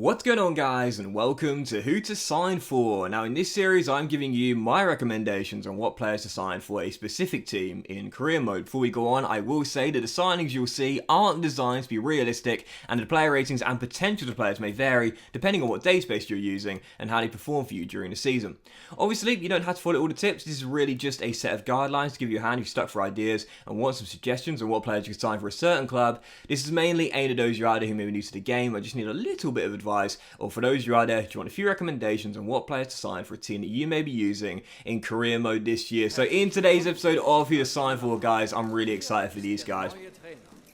What's going on, guys, and welcome to Who to Sign For. Now in this series I'm giving you my recommendations on what players to sign for a specific team in career mode. Before we go on, I will say that the signings you'll see aren't designed to be realistic, and the player ratings and potential of the players may vary depending on what database you're using and how they perform for you during the season. Obviously you don't have to follow all the tips. This is really just a set of guidelines to give you a hand if you're stuck for ideas and want some suggestions on what players you can sign for a certain club. This is mainly aimed at those you out there who may be new to the game or just need a little bit of advice, or for those you out there who want a few recommendations on what players to sign for a team that you may be using in career mode this year. So in today's episode of Who to Sign For, guys, I'm really excited for these guys.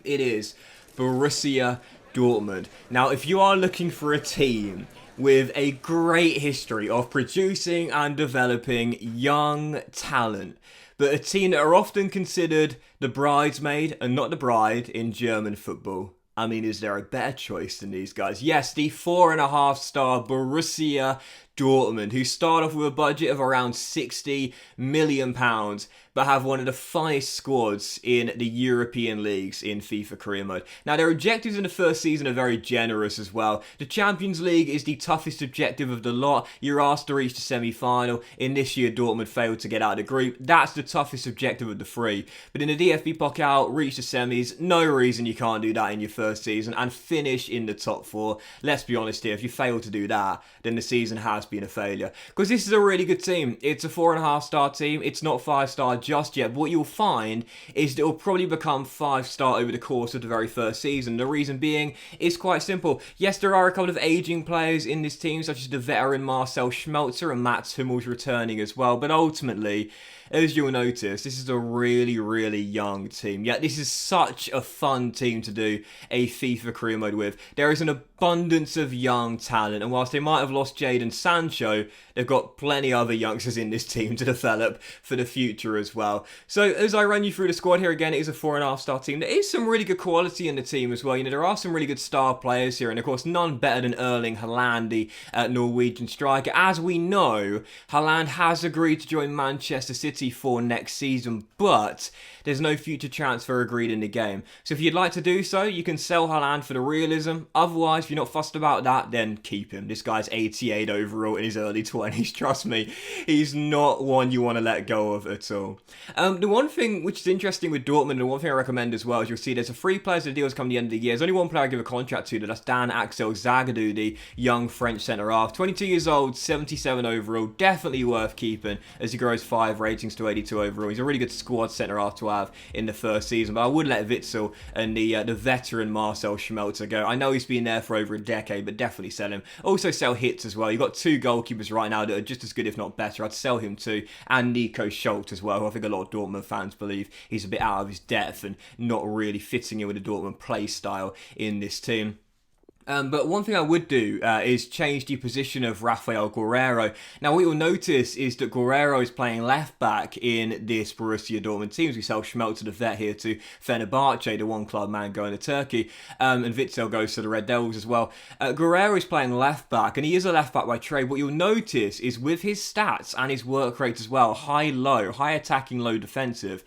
It is Borussia Dortmund. Now, if you are looking for a team with a great history of producing and developing young talent, but a team that are often considered the bridesmaid and not the bride in German football, I mean, is there a better choice than these guys? Yes, the 4.5-star Borussia Dortmund, who start off with a budget of around £60 million, but have one of the finest squads in the European leagues in FIFA Career Mode. Now, their objectives in the first season are very generous as well. The Champions League is the toughest objective of the lot. You're asked to reach the semi-final. In this year, Dortmund failed to get out of the group. That's the toughest objective of the three. But in the DFB Pokal, reach the semis. No reason you can't do that in your first season and finish in the top four. Let's be honest here, if you fail to do that, then the season has been a failure. Because this is a really good team. It's a 4.5-star team. It's not 5-star just yet. But what you'll find is that it will probably become 5-star over the course of the very first season. The reason being is quite simple. Yes, there are a couple of aging players in this team, such as the veteran Marcel Schmelzer and Mats Hummels returning as well. But ultimately, as you'll notice, this is a really, really young team. Yet this is such a fun team to do a FIFA career mode with. There is an abundance of young talent, and whilst they might have lost Jadon Sancho, they've got plenty other youngsters in this team to develop for the future as well. So as I run you through the squad here again, it is a 4.5-star team. There is some really good quality in the team as well. You know, there are some really good star players here, and of course none better than Erling Haaland, the Norwegian striker. As we know, Haaland has agreed to join Manchester City for next season, but there's no future transfer agreed in the game. So if you'd like to do so, you can sell Haaland for the realism. Otherwise, if you're not fussed about that, then keep him. This guy's 88 overall in his early 20s. Trust me, he's not one you want to let go of at all. The one thing which is interesting with Dortmund, and the one thing I recommend as well, is you'll see there's a free players that deals come the end of the year. There's only one player I give a contract to, that's Dan Axel Zagadou, the young French centre-half. 22 years old, 77 overall, definitely worth keeping as he grows 5 ratings to 82 overall. He's a really good squad centre-half to have in the first season, but I would let Witsel and the veteran Marcel Schmelzer go. I know he's been there for over a decade, but definitely sell him. Also sell Hitz as well. You've got 2 goalkeepers right now that are just as good, if not better. I'd sell him too. And Nico Schultz as well, who I think a lot of Dortmund fans believe he's a bit out of his depth and not really fitting in with the Dortmund play style in this team. But one thing I would do is change the position of Rafael Guerreiro. Now, what you'll notice is that Guerreiro is playing left back in this Borussia Dortmund team. We sell Schmelzer the vet here to Fenerbahce, the one club man going to Turkey, and Witsel goes to the Red Devils as well. Guerreiro is playing left back, and he is a left back by trade. What you'll notice is with his stats and his work rate as well, high-low, high attacking, low defensive,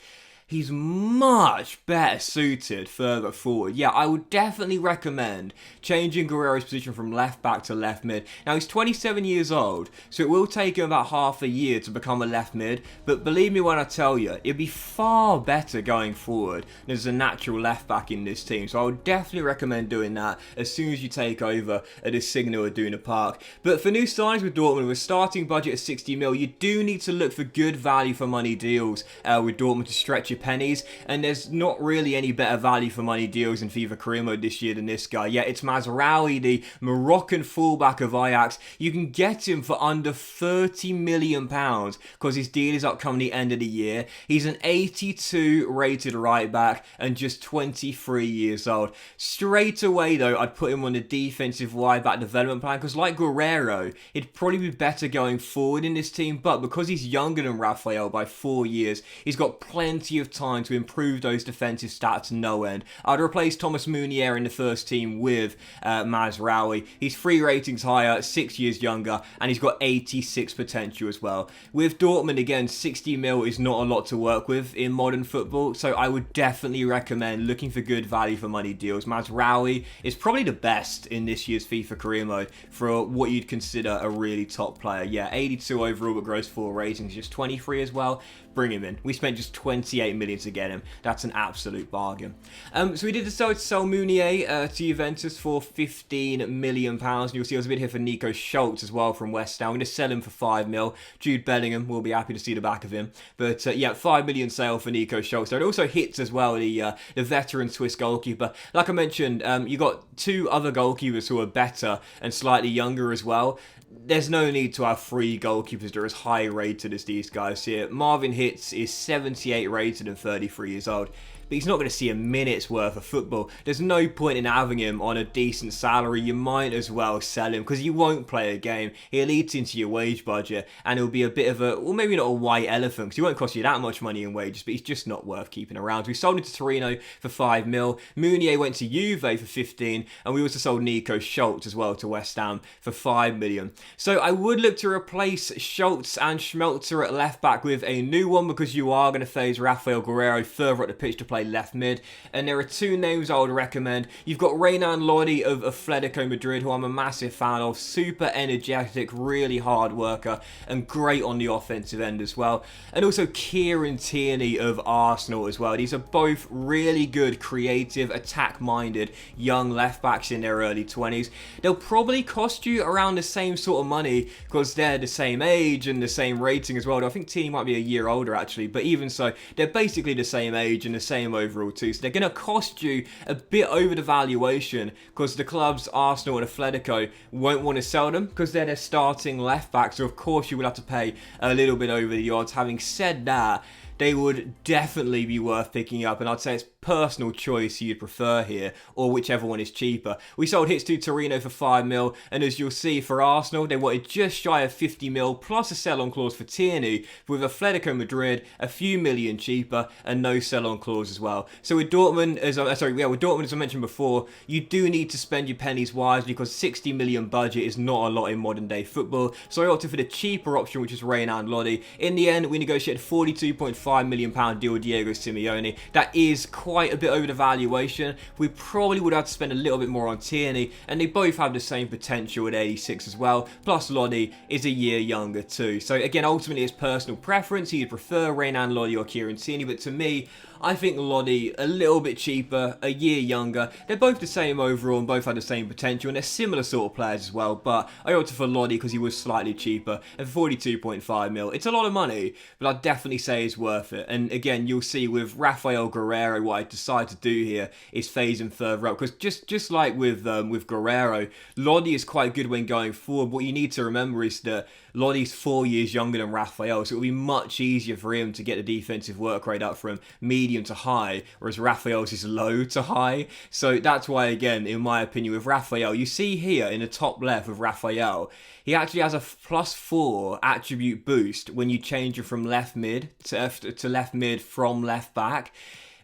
he's much better suited further forward. Yeah, I would definitely recommend changing Guerreiro's position from left back to left mid. Now, he's 27 years old, so it will take him about half a year to become a left mid, but believe me when I tell you, it'd be far better going forward than as a natural left back in this team. So I would definitely recommend doing that as soon as you take over at the Signal Iduna Park. But for new signings with Dortmund, with a starting budget of 60 mil, you do need to look for good value for money deals with Dortmund to stretch your pennies, and there's not really any better value for money deals in FIFA Career Mode this year than this guy. Yeah, it's Mazraoui, the Moroccan fullback of Ajax. You can get him for under £30 million because his deal is up coming the end of the year. He's an 82 rated right back and just 23 years old. Straight away though, I'd put him on the defensive wide back development plan, because like Guerreiro, it'd probably be better going forward in this team, but because he's younger than Rafael by 4 years, he's got plenty of of time to improve those defensive stats no end. I'd replace Thomas Meunier in the first team with Mazraoui. He's 3 ratings higher, 6 years younger, and he's got 86 potential as well. With Dortmund, again, 60 mil is not a lot to work with in modern football, so I would definitely recommend looking for good value for money deals. Mazraoui is probably the best in this year's FIFA Career Mode for what you'd consider a really top player. Yeah, 82 overall, but gross 4 ratings, just 23 as well. Bring him in. We spent just 28 million to get him. That's an absolute bargain. So we did decide to sell Meunier to Juventus for £15 million. And you'll see I was a bit here for Nico Schultz as well from West Ham. We're going to sell him for 5 mil. Jude Bellingham, will be happy to see the back of him. But yeah, 5 million sale for Nico Schultz. So it also hits as well the veteran Swiss goalkeeper. Like I mentioned, you got 2 other goalkeepers who are better and slightly younger as well. There's no need to have 3 goalkeepers that are as high rated as these guys here. Marvin Hitz is 78 rated and 33 years old. But he's not going to see a minute's worth of football. There's no point in having him on a decent salary. You might as well sell him because he won't play a game. He'll eat into your wage budget and it'll be a bit of a, well, maybe not a white elephant because he won't cost you that much money in wages, but he's just not worth keeping around. So we sold him to Torino for 5 mil. Meunier went to Juve for 15, and we also sold Nico Schultz as well to West Ham for 5 million. So I would look to replace Schultz and Schmelzer at left back with a new one because you are going to phase Rafael Guerreiro further up the pitch to play left mid, and there are 2 names I would recommend. You've got Renan Lodi of Atletico Madrid, who I'm a massive fan of, super energetic, really hard worker, and great on the offensive end as well. And also Kieran Tierney of Arsenal as well. These are both really good, creative, attack-minded young left backs in their early 20s. They'll probably cost you around the same sort of money because they're the same age and the same rating as well. I think Tierney might be a year older actually, but even so, they're basically the same age and the same overall too. So they're going to cost you a bit over the valuation because the clubs Arsenal and Atletico won't want to sell them because they're their starting left back. So of course you will have to pay a little bit over the odds. Having said that, they would definitely be worth picking up, and I'd say it's personal choice you'd prefer here, or whichever one is cheaper. We sold Hitz to Torino for 5 mil, and as you'll see for Arsenal, they wanted just shy of 50 mil plus a sell-on clause for Tierney, with Atletico Madrid a few million cheaper and no sell-on clause as well. So with Dortmund, as I mentioned before, you do need to spend your pennies wisely because 60 million budget is not a lot in modern day football. So I opted for the cheaper option, which is Renan Lodi. In the end, we negotiated £42.5 million deal with Diego Simeone. That is quite a bit over the valuation. We probably would have to spend a little bit more on Tierney, and they both have the same potential at 86 as well. Plus Lodi is a year younger too. So again, ultimately it's personal preference. You'd prefer Renan Lodi or Kieran Tierney, but to me, I think Lodi a little bit cheaper, a year younger. They're both the same overall and both have the same potential, and they're similar sort of players as well, but I opted for Lodi because he was slightly cheaper at 42.5 mil. It's a lot of money, but I'd definitely say it's worth it. And again, you'll see with Rafael Guerreiro, what I decide to do here is phase him further up, because just like with Guerreiro, Lodi is quite good when going forward. What you need to remember is that Lodi's 4 years younger than Rafael, so it'll be much easier for him to get the defensive work rate up from medium to high, whereas Rafael's is low to high. So that's why, again, in my opinion, with Rafael, you see here in the top left of Rafael, he actually has a +4 attribute boost when you change it from left mid to left mid from left back.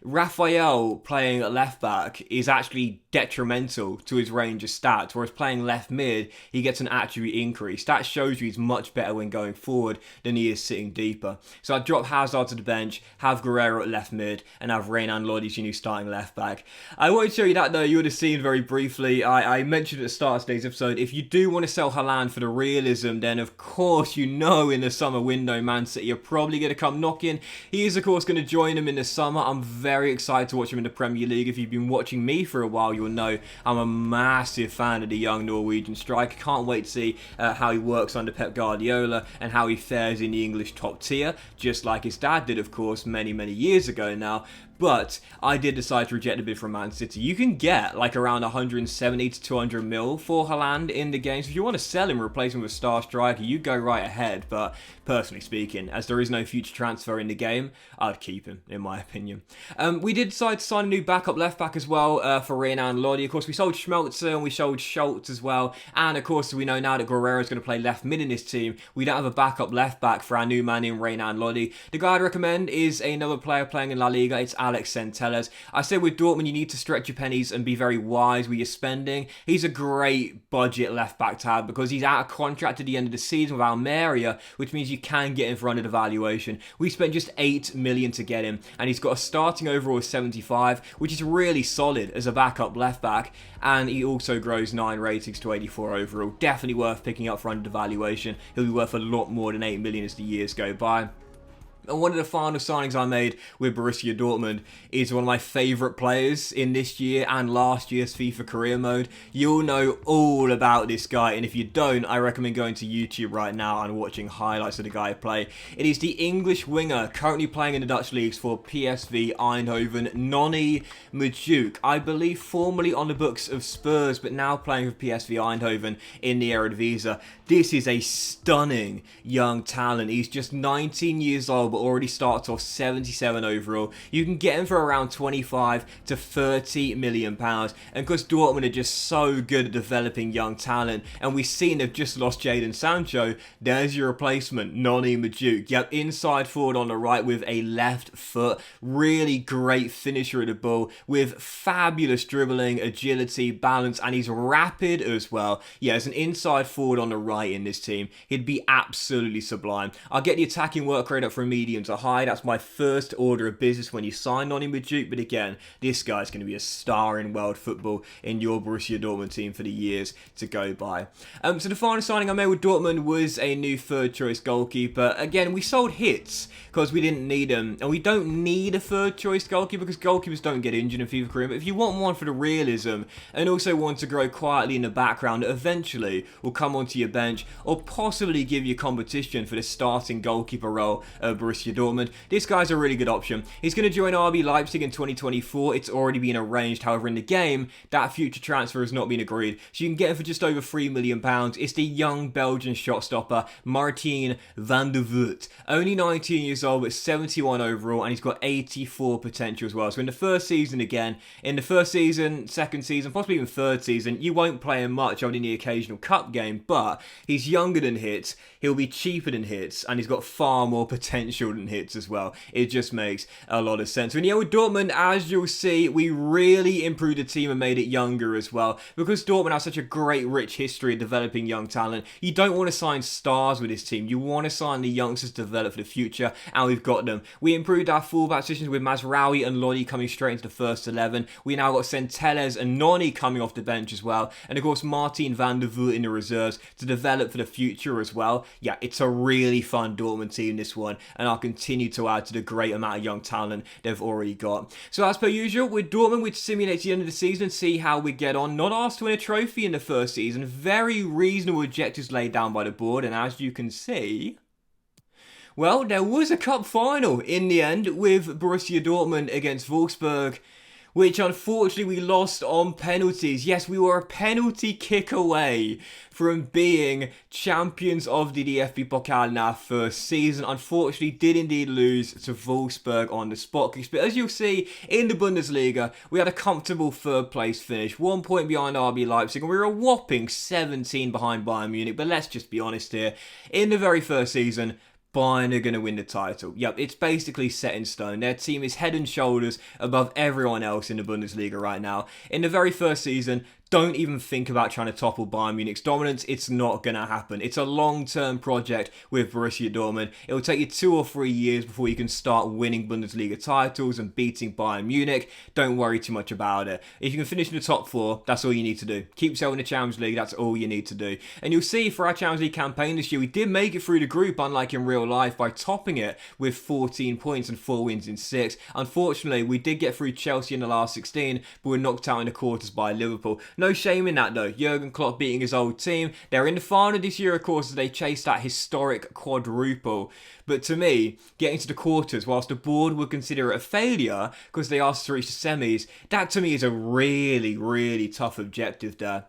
Rafael playing at left back is actually detrimental to his range of stats, whereas playing left mid, he gets an attribute increase. That shows you he's much better when going forward than he is sitting deeper. So I'd drop Hazard to the bench, have Guerreiro at left mid, and have Renan Lodi as your new starting left back. I won't show you that though, you would have seen very briefly. I mentioned at the start of today's episode, if you do want to sell Haaland for the realism, then of course you know in the summer window Man City are probably going to come knocking. He is of course going to join them in the summer. I'm very excited to watch him in the Premier League. If you've been watching me for a while, you'll know I'm a massive fan of the young Norwegian striker. Can't wait to see how he works under Pep Guardiola and how he fares in the English top tier, just like his dad did, of course, many years ago now. But I did decide to reject a bid from Man City. You can get like around 170 to 200 mil for Haaland in the game. So if you want to sell him, replace him with a star striker, you go right ahead. But personally speaking, as there is no future transfer in the game, I'd keep him, in my opinion. We did decide to sign a new backup left back as well for Renan Lodi. Of course, we sold Schmelzer and we sold Schultz as well. And of course, we know now that Guerrero is going to play left mid in this team. We don't have a backup left back for our new man in Renan Lodi. The guy I'd recommend is another player playing in La Liga. It's Alex Centelles. I said with Dortmund, you need to stretch your pennies and be very wise with your spending. He's a great budget left back to have because he's out of contract at the end of the season with Almeria, which means you can get him for under the valuation. We spent just 8 million to get him, and he's got a starting overall of 75, which is really solid as a backup left back. And he also grows 9 ratings to 84 overall. Definitely worth picking up for under the valuation. He'll be worth a lot more than 8 million as the years go by. And one of the final signings I made with Borussia Dortmund is one of my favourite players in this year and last year's FIFA Career Mode. You'll know all about this guy, and if you don't, I recommend going to YouTube right now and watching highlights of the guy play. It is the English winger currently playing in the Dutch leagues for PSV Eindhoven, Noni Majuk. I believe formerly on the books of Spurs, but now playing for PSV Eindhoven in the Eredivisie. This is a stunning young talent. He's just 19 years old, but already starts off 77 overall. You can get him for around 25 to 30 million pounds. And because Dortmund are just so good at developing young talent, and we've seen they've just lost Jadon Sancho, there's your replacement, Noni Majuk. Yep, inside forward on the right with a left foot. Really great finisher of the ball with fabulous dribbling, agility, balance, and he's rapid as well. Yeah, as an inside forward on the right in this team, he'd be absolutely sublime. I'll get the attacking work rate up from medium to high. That's my first order of business when you sign Noni Majuk. But again, this guy's going to be a star in world football in your Borussia Dortmund team for the years to go by. So the final signing I made with Dortmund was a new third choice goalkeeper. Again, we sold hits because we didn't need them, and we don't need a third choice goalkeeper because goalkeepers don't get injured in FIFA Career. But if you want one for the realism and also want to grow quietly in the background that eventually will come onto your bench or possibly give you competition for the starting goalkeeper role of Borussia Dortmund, this guy's a really good option. He's going to join RB Leipzig in 2024. It's already been arranged. However, in the game, that future transfer has not been agreed. So you can get him for just over £3 million. It's the young Belgian shot stopper, Martin van der Voort. Only 19 years old, but 71 overall, and he's got 84 potential as well. So in the first season again, second season, possibly even third season, you won't play him much other than the occasional cup game, but he's younger than Hits, he'll be cheaper than Hits, and he's got far more potential than Hits as well. It just makes a lot of sense. And yeah, with Dortmund, as you'll see, we really improved the team and made it younger as well. Because Dortmund has such a great, rich history of developing young talent, you don't want to sign stars with this team. You want to sign the youngsters to develop for the future, and we've got them. We improved our fullback positions with Mazraoui and Lodi coming straight into the first 11. We now got Centelles and Noni coming off the bench as well. And of course, Martin van der Voort in the reserves to develop for the future as well. Yeah, it's a really fun Dortmund team, this one, and I'll continue to add to the great amount of young talent they've already got. So as per usual, with Dortmund, we'd simulate the end of the season and see how we get on. Not asked to win a trophy in the first season. Very reasonable objectives laid down by the board, and as you can see, well, there was a cup final in the end with Borussia Dortmund against Wolfsburg, which unfortunately we lost on penalties. Yes, we were a penalty kick away from being champions of the DFB Pokal in our first season. Unfortunately, did indeed lose to Wolfsburg on the spot kicks. But as you'll see, in the Bundesliga, we had a comfortable third place finish, 1 point behind RB Leipzig, and we were a whopping 17 behind Bayern Munich. But let's just be honest here, in the very first season, Bayern are going to win the title. Yep, it's basically set in stone. Their team is head and shoulders above everyone else in the Bundesliga right now. In the very first season, don't even think about trying to topple Bayern Munich's dominance. It's not going to happen. It's a long-term project with Borussia Dortmund. It will take you 2 or 3 years before you can start winning Bundesliga titles and beating Bayern Munich. Don't worry too much about it. If you can finish in the top 4, that's all you need to do. Keep yourself in the Champions League, that's all you need to do. And you'll see for our Champions League campaign this year, we did make it through the group, unlike in real life, by topping it with 14 points and 4 wins in 6. Unfortunately, we did get through Chelsea in the last 16, but we're knocked out in the quarters by Liverpool. No shame in that though. Jurgen Klopp beating his old team. They're in the final this year, of course, as they chase that historic quadruple. But to me, getting to the quarters, whilst the board would consider it a failure because they asked to reach the semis, that to me is a really, really tough objective there.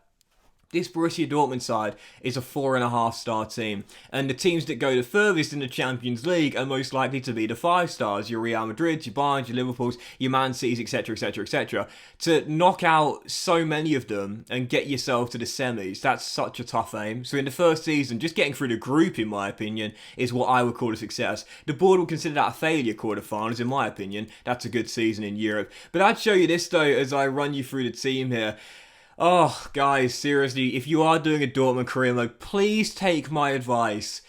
This Borussia Dortmund side is a 4.5-star team, and the teams that go the furthest in the Champions League are most likely to be the 5 stars, your Real Madrids, your Bayerns, your Liverpools, your Man Cities, etc, etc, etc. To knock out so many of them and get yourself to the semis, that's such a tough aim. So in the first season, just getting through the group, in my opinion, is what I would call a success. The board would consider that a failure, quarterfinals, in my opinion. That's a good season in Europe. But I'd show you this though as I run you through the team here. Oh, guys, seriously, if you are doing a Dortmund career mode, please take my advice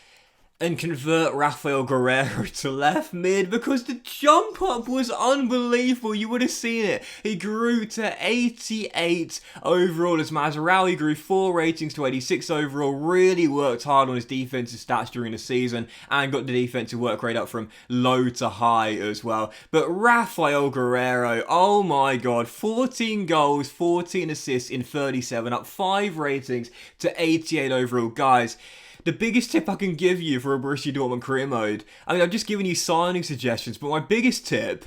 and convert Rafael Guerreiro to left mid, because the jump up was unbelievable. You would have seen it. He grew to 88 overall as Mazraoui grew 4 ratings to 86 overall. Really worked hard on his defensive stats during the season and got the defensive work rate up from low to high as well. But Rafael Guerreiro, oh my god, 14 goals, 14 assists in 37, up 5 ratings to 88 overall. Guys, the biggest tip I can give you for a Borussia Dortmund career mode, I mean, I've just given you signing suggestions, but my biggest tip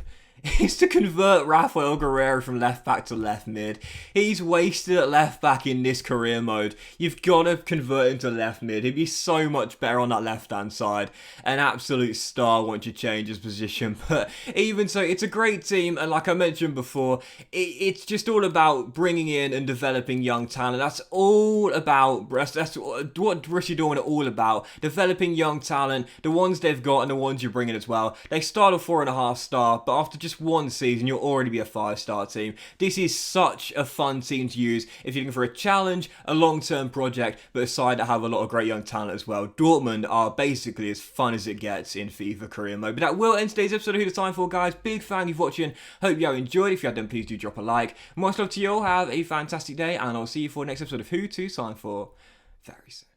is to convert Rafael Guerreiro from left back to left mid. He's wasted at left back in this career mode. You've got to convert him to left mid. He'd be so much better on that left hand side. An absolute star once you change his position. But even so, it's a great team, and like I mentioned before, it's just all about bringing in and developing young talent. That's all about, that's what Borussia Dortmund are all about. Developing young talent, the ones they've got and the ones you're bringing as well. They start a 4.5 star, but after just one season, you'll already be a 5-star team. This is such a fun team to use if you're looking for a challenge, a long-term project, but a side that have a lot of great young talent as well. Dortmund are basically as fun as it gets in FIFA Career Mode. But that will end today's episode of Who to Sign For, guys. Big fan of watching. Hope you enjoyed. If you had done, please do drop a like. Much love to you all. Have a fantastic day, and I'll see you for the next episode of Who to Sign For very soon.